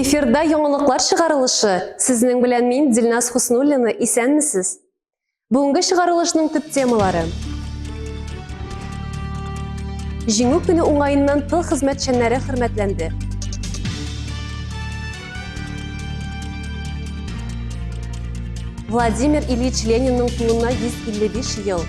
Эфирда яңалыклар чыгарылышы. Сезнең белән мин Дилназ Хуснуллина, исәнмесез? Бүгенге чыгарылышның төп темалары. Җиңү көне уңаеннан тыл хезмәтчәннәре хөрмәтләнде. Владимир Ильич Ленинның тууына 155 ел.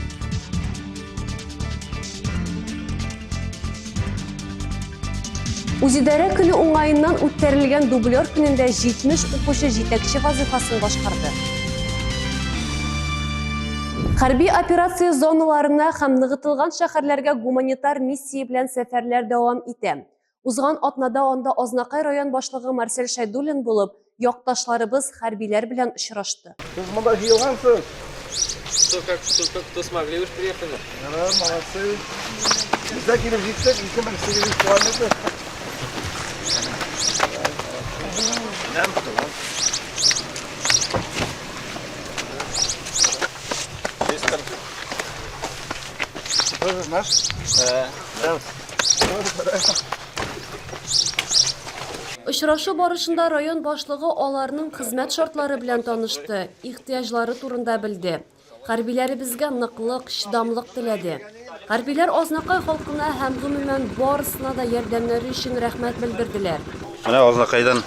Үзидарә көне уңаеннан үткәрелгән дублер көнендә 70 укучы җитәкче вазифасын башкарды. Хәрби операция зоналарына һәм ныгытылган шәһәрләргә гуманитар миссия белән сәфәрләр дәвам итә. Узган атнада анда Азнакай район башлыгы Марсель Шайдуллин булып, якташларыбыз хәрбиләр белән очрашты. Сез монда җыелгансыз? Кто смогли, вы же приехали. Молодцы. Bizda kelib yetsak, 2800 kilometr. Тоже наш? Да. Очрашу барышында район башлыгы аларның хезмәт шартлары белән танышты, ихтыяҗлары турында белде. Хәрбиләребезгә ныклык, чыдамлык теләде. Хәрбиләр Азнакай халкына һәм гомумән барысына да ярдәмнәре өчен рәхмәт белдерделәр. Менә Азнакайдан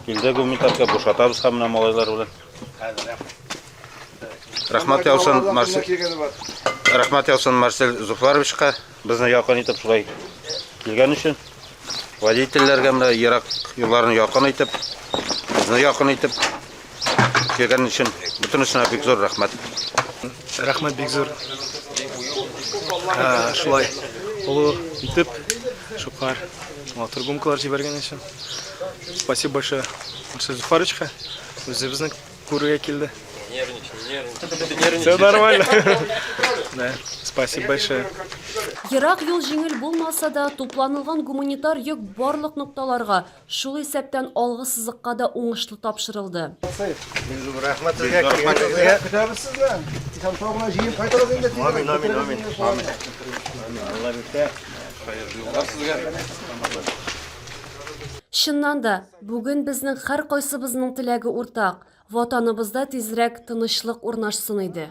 килде гуманитарка бушатабыз һәм малайлар белән. Рәхмәт яусын Марсель Зуфаровичка, безне якын итеп шулай килгән өчен. Водительләргә менә ерак юлларны якын итеп, безне якын итеп килгән өчен бөтенесенә бик зур рәхмәт. Рәхмәт бик зур. Шулай олы итеп, шуклар, матур гумкалар җибәргән өчен. Спасибо большое Марсель Зуфаровичка. Үзебезне күрергә килде. Все нормально. Да, спасибо большое. Ерак юл җиңел булмаса да, тупланылган гуманитар йөк барлык нокталарга, шул исәптән алгы сызыкка да уңышлы тапшырылды. Рәхмәт сезгә. Көтәбез сезне. Исән табына җыеп кайтарыз инде. Амин. Алла бирсә, Чыннан да, бүген безнең һәр кайсыбызның теләге уртак. Ватаныбызда тизрәк тынычлык урнашсын иде.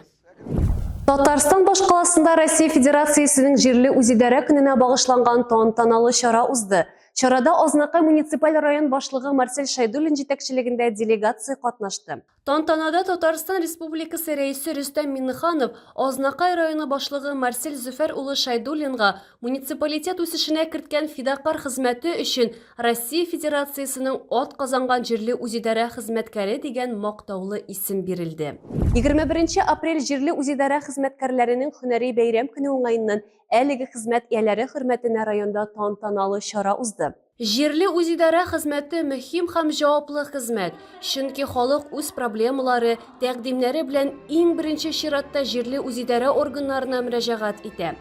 Татарстан башкаласында Россия Федерациясенең җирле үзидарә көненә багышланган тантаналы чара узды. Чарада Азнакай муниципаль район башлыгы Марсель Шайдуллин җитәкчелегендә делегация катнашты. Тантанада Татарстан Республикасы рәисе Рөстәм Миннеханов Азнакай районы башлыгы Марсель Зөфәр улы Шайдуллинга муниципалитет үсешенә керткән фидакар хезмәте өчен Россия Федерациясенең ат казанган җирле үзидарә хезмәткәре дигән мактаулы исем бирелде. 21 апрель җирле үзидарә хезмәткәрләренең һөнәри бәйрәм көне уңаеннан әлеге хезмәт ияләре хөрмәтенә районда тантаналы чара узды. Җирле үзидарә хезмәте мөһим һәм җаваплы хезмәт, чөнки халык үз проблемалары, тәкъдимнәре белән иң беренче чиратта җирле үзидарә органнарына мөрәҗәгать итә.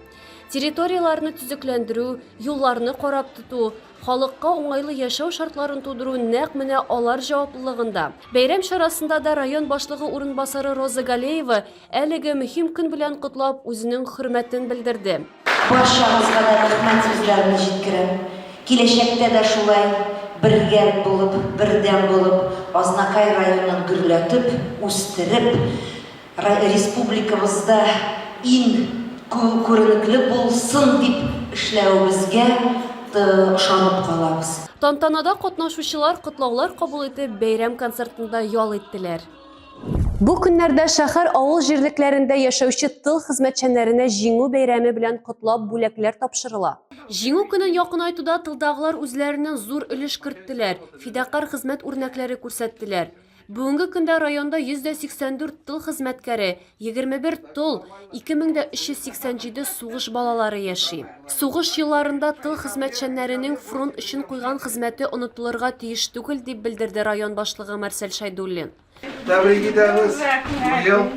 Территорияларны төзекләндерү, юлларны карап тоту, халыкка уңайлы яшәү шартларын тудыру нәкъ менә алар җаваплылыгында. Бәйрәм чарасында да район башлыгы урынбасары Роза Галеева әлеге мөһим көн белән котлап үзенең хөрмәтен белдерде. Барчагызга да рәхмәт сүзләрен җиткерәм. Киләчәктә дә шулай бергә булып, бердәм булып, Азнакай районын гөрләтеп, үстереп, республикабызда иң күренекле булсын дип эшләүебезгә ышанып калабыз. Тантанада катнашучылар котлаулар кабул итеп бәйрәм концертында ял иттеләр. Бу көннәрдә шәһәр авыл җирлекләрендә яшәүче тыл хезмәтчәннәренә җиңү бәйрәме белән котлап бүләкләр тапшырыла. Җиңү көнен якынайтуда тылдагылар үзләреннән зур өлеш керттеләр, фидакар хезмәт үрнәкләре күрсәттеләр. Бүгенге көндә районда 184 тыл хезмәткәре, 21 тыл, 2387 сугыш балалары яши. Сугыш елларында тыл хезмәтчәннәренең фронт өчен куйган хезмәте онытылырга тиеш түгел дип белдерде район башлыгы Марсель Шайдуллин. Тәбрик итәбез. Быел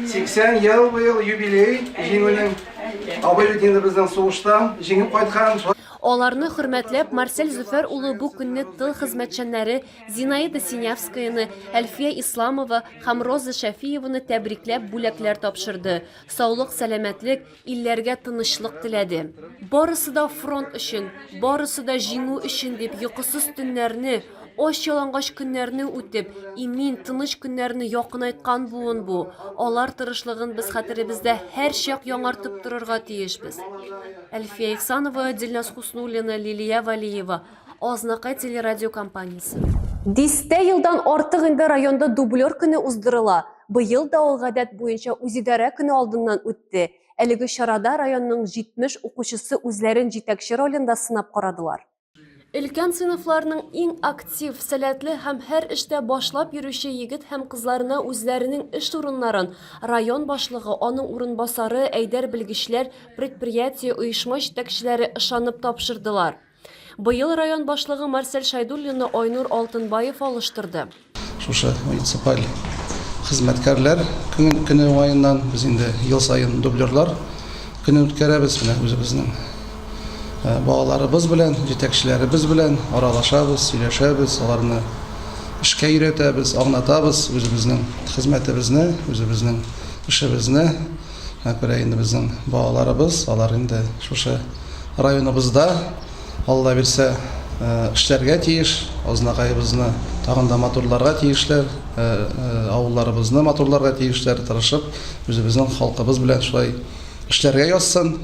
80 ел быел юбилей җиңүнең. Абый бит инде безнең сугыштан җиңеп кайткан. Аларны хөрмәтләп Марсель Зөфәр улы бу көнне тыл хезмәтчәннәре Зинаида Синявскаяны, Әлфия Исламова һәм Роза Шәфиеваны тәбрикләп бүләкләр тапшырды. Саулык, сәламәтлек, илләргә тынычлык теләде. Барысы да фронт өчен, барысы да җиңү өчен дип йокысыз төннәрне, Ош ялангач көннәрне үтеп, имин, тыныч көннәрне якынайткан буын бу. Алар тырышлыгын без хәтеребездә һәр чак яңартып торырга тиешбез. Әлфия Ихсанова, Дилназ Хуснуллина, Лилия Валиева, Азнакай телерадиокомпаниясе. 10 елдан артык инде районда дублер көне уздырыла. Быел да ул гадәт буенча үзидарә көне алдыннан үтте. Әлеге чарада районның 70 укучысы үзләрен җитәкче ролендә сынап карадылар. Өлкән сыйныфларның иң актив, сәләтле һәм һәр эштә башлап йөрүче егет һәм кызларына үзләренең эш урыннарын район башлыгы, аның урынбасары, әйдәр белгечләр, предприятие, оешма җитәкчеләре ышанып тапшырдылар. Быел район башлыгы Марсель Шайдуллина Айнур Алтынбаев алыштырды. Шушы муниципаль хезмәткәрләр көне уңаеннан без инде ел сайын дублерлар көне үткәрәбез белән үзебезнең балаларыбыз белән, җитәкчеләребез белән аралашабыз, сөйләшәбез, аларны эшкә өйрәтәбез, аңлатабыз үзебезнең хезмәтебезне, үзебезнең эшебезне. Күрә инде безнең балаларыбыз, алар инде шушы районыбызда Алла бирсә эшләргә тиеш, Азнакайыбызны тагын да матурларга тиешләр, авылларыбызны матурларга тиешләр, тырышып үзебезнең халкыбыз белән шулай эшләргә язсын.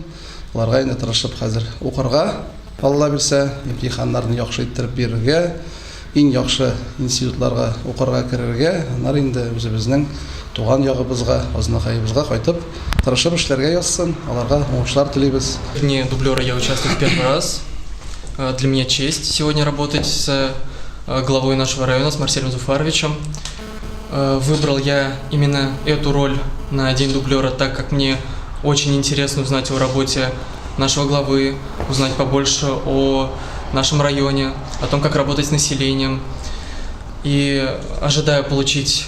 Аларга инде тырышып хәзер укырга, Алла бирсә имтиханнарны яхшы иттереп бирергә, иң яхшы институтларга укырга керергә, аннары инде үзебезнең туган ягыбызга, Азнакайыбызга кайтып тырышып эшләргә язсын. Аларга уңышлар телибез. В дне дублера я участвую в первый раз. Для меня честь сегодня работать с главой нашего района, с Марселем Зуфаровичем. Выбрал я именно эту роль на день дублера, так как мне очень интересно узнать о работе нашего главы, узнать побольше о нашем районе, о том, как работать с населением. И ожидаю получить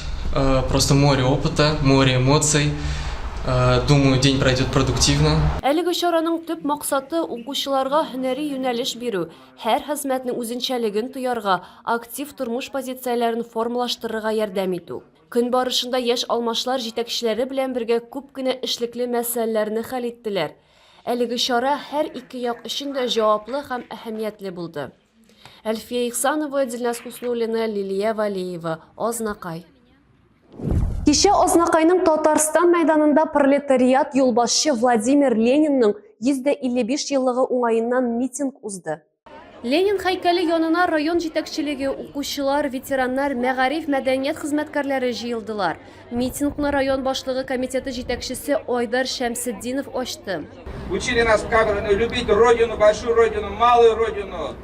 просто море опыта, море эмоций. Думаю, день пройдет продуктивно. Әлеге чараның төп максаты укучыларга һөнәри юнәлеш бирү, һәр хезмәтнең үзенчәлеген тоярга, актив тормыш позицияләрен формалаштырырга ярдәм итү. Көн барышында яшь алмашлар җитәкчеләре белән бергә күп кенә эшлекле мәсьәләләрне хәл иттеләр. Әлеге чара һәр ике як өчен дә җаваплы һәм әһәмиятле булды. Әлфия Ихсанова, Дилназ Хуснуллина, Лилия Валиева, Азнакай. Кичә Азнакайның Татарстан мәйданында пролетариат юлбашчы Владимир Ленинның 155 еллыгы уңаеннан митинг узды. Ленин һәйкәле янына район җитәкчелеге, укучылар, ветераннар, мәгариф, мәдәният хезмәткәрләре җыелдылар. Митингны район башлыгы комитеты җитәкчесе Айдар Шәмсетдинов ачты. Учили нас как любить родину, большую родину, малую родину,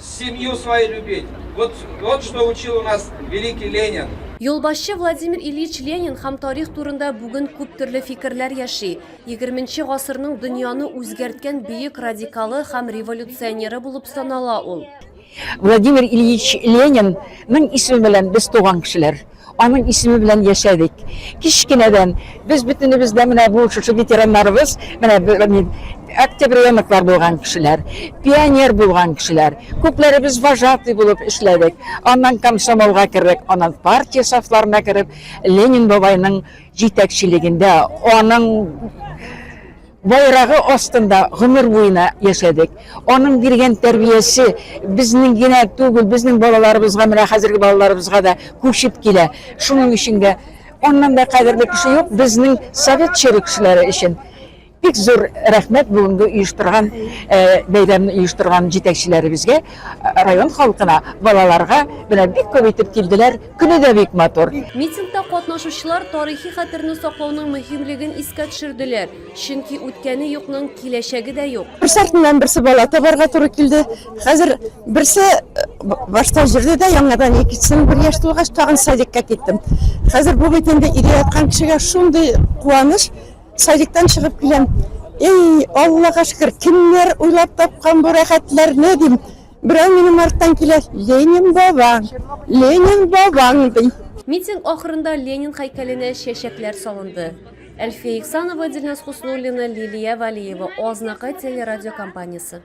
семью свою любить. Вот что учил у нас великий Ленин. Юлбашчы Владимир Ильич Ленин һәм тарих турында бүген күп төрле фикерләр яши. 20-нче гасырның дөньяны үзгәрткән бөек радикалы һәм революционеры булып санала ул. Владимир Ильич Ленин мен исеме белән без туган кешеләр. Аның исеме белән яшәдек. Кичкенәдән без бөтенебездә менә бу шушы ветераннарыбыз, менә октябрьянлыклар булган кешеләр, пионер булган кешеләр. Күпләребез вожатый булып эшләдек. Аннан комсомолга кердек, аннан партия сафларына кереп, Ленин бабайның җитәкчелегендә, аның байрагы астында гомер буена яшәдек. Аның биргән тәрбиясе безнең генә түгел, безнең балаларыбызга, менә хәзерге балаларыбызга да күчеп килә. Шуның өчен дә аннан да кадерле кеше юк, безнең совет кешеләре өчен. Бик зур рәхмәт бүгенге оештырган бәйрәмне оештырган җитәкчеләребезгә, район халкына, балаларга менә бик күп итеп килделәр. Көне дә бик матур. Митингта катнашучылар тарихи хәтерне саклауның мөһимлеген искә төшерделәр, чөнки үткәне юкның киләчәге дә юк. Бер сартыннан берсе бала табарга туры килде. Хәзер берсе башта җирдә дә, яңадан икенчесен 1 яшь тулгач тагын садикка киттем. Хәзер бу бит инде иде яткан кешегә шундый куаныш. Садиктан чыгып киләм. Эй, Аллага шөкер, кемнәр уйлап тапкан бу рәхәтләрне дим. Берәү минем арттан килә, Ленин бабаң ди. Митинг ахырында Ленин һәйкәленә чәчәкләр салынды. Әлфия Ихсанова, Дилназ Хуснуллина, Лилия Валиева, Азнакай телерадиокомпаниясе.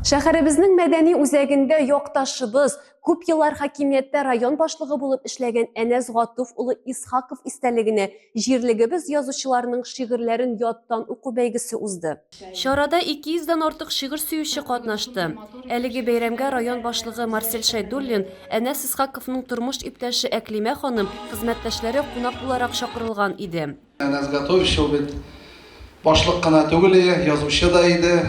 Шәһәребезнең мәдәни үзәгендә якташыбыз, күп еллар хакимияттә район башлыгы булып эшләгән Әнәс Гатуф улы Исхаков истәлегенә җирлегебез язучыларының шигырьләрен яттан уку бәйгесе узды. Чарада 200-дән артык шигырь сөюче катнашты. Әлеге бәйрәмгә район башлыгы Марсель Шайдуллин, Әнәс Исхаковның тормыш иптәше Әклимә ханым, хезмәттәшләре кунак буларак чакырылган иде. Әнәс Гатуф ул бит башлык кына түгел, язучы да иде.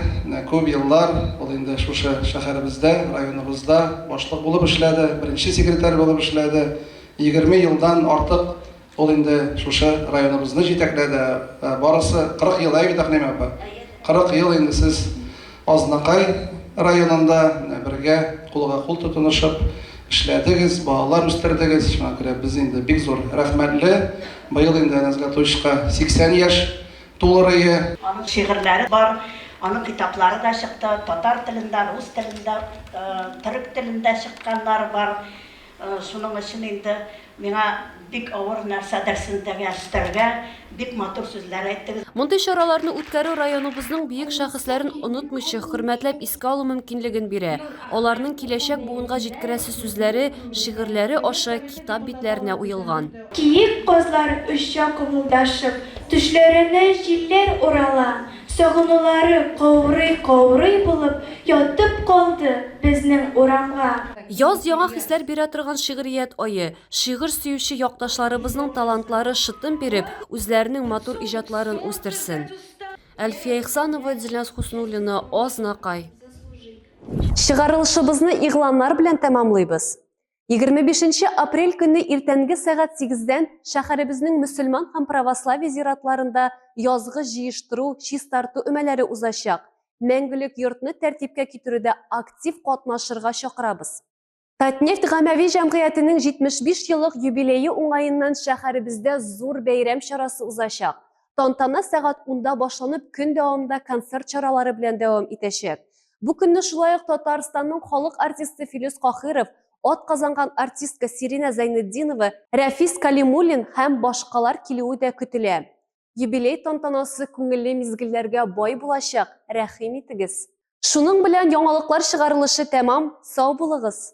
Күп еллар ул инде шушы шәһәребездә, районыбызда башлык булып эшләде, беренче секретарь булып эшләде. 20 елдан артык ул инде шушы районыбызны җитәкләде. Барысы 40 ел бит Әклимә апа. 40 ел инде сез Азнакай районында бергә кулга-кул тотынышып эшләдегез, балалар үстердегез. Шуңа күрә без инде бик зур рәхмәтле. Быел инде Әнәс Гатуфка 80 яшь тулырые. Аның шигырьләре бар, аның китаплары да чыкты, татар телендә, рус телендә, төрек телендә чыкканнар бар. Шуның өчен инде миңа бик авыр нәрсә дәрсендәге эшләргә бик матур сүзләр әйттегез. Мондый чараларны үткәрү районыбызның бөек шәхесләрен онытмыйча хөрмәтләп искә алу мөмкинлеген бирә. Аларның киләчәк буынга җиткерәсе сүзләре, шигырьләре аша китап битләренә уелган. Киек кызлар үшчә кымылдашып, төшләренә җилләр урала. Сагынулары каурый булып ятып калды безнең урамга. Яз яңа хисләр бирә торган шигърият айы, шигырь сөюче якташларыбызның талантлары шытын биреп, үзләренең матур иҗатларын үстерсен. Әлфия Ихсанова, Дилназ Хуснуллина, Азнакай. Чыгарылышыбызны игъланнар белән тәмамлыйбыз. 25 апрель көнне иртәнге сәгать 8-дән шәһәребезнең мөселман һәм православие зиратларында язгы җыештыру, чистарту өмәләре узачак. Мәңгелек йортны тәртипкә китерүдә актив катнашырга чакырабыз. Татнефть гамәви җәмгыятенең 75 еллык юбилее уңаеннан шәһәребездә зур бәйрәм чарасы узачак. Тантана сәгать 10-да башланып, көн дәвамында концерт чаралары белән дәвам итәчәк. Бу көнне шулай ук Татарстанның халык артисты Филис Кахиров, атказанган артистка Сирина Зайнетдинова, Рәфис Калимуллин һәм башкалар килүе дә көтелә. Юбилей тантанасы күңелле мизгелләргә бай булачак, рәхим итегез. Шуның белән яңалыклар чыгарылышы тәмам, сау булыгыз.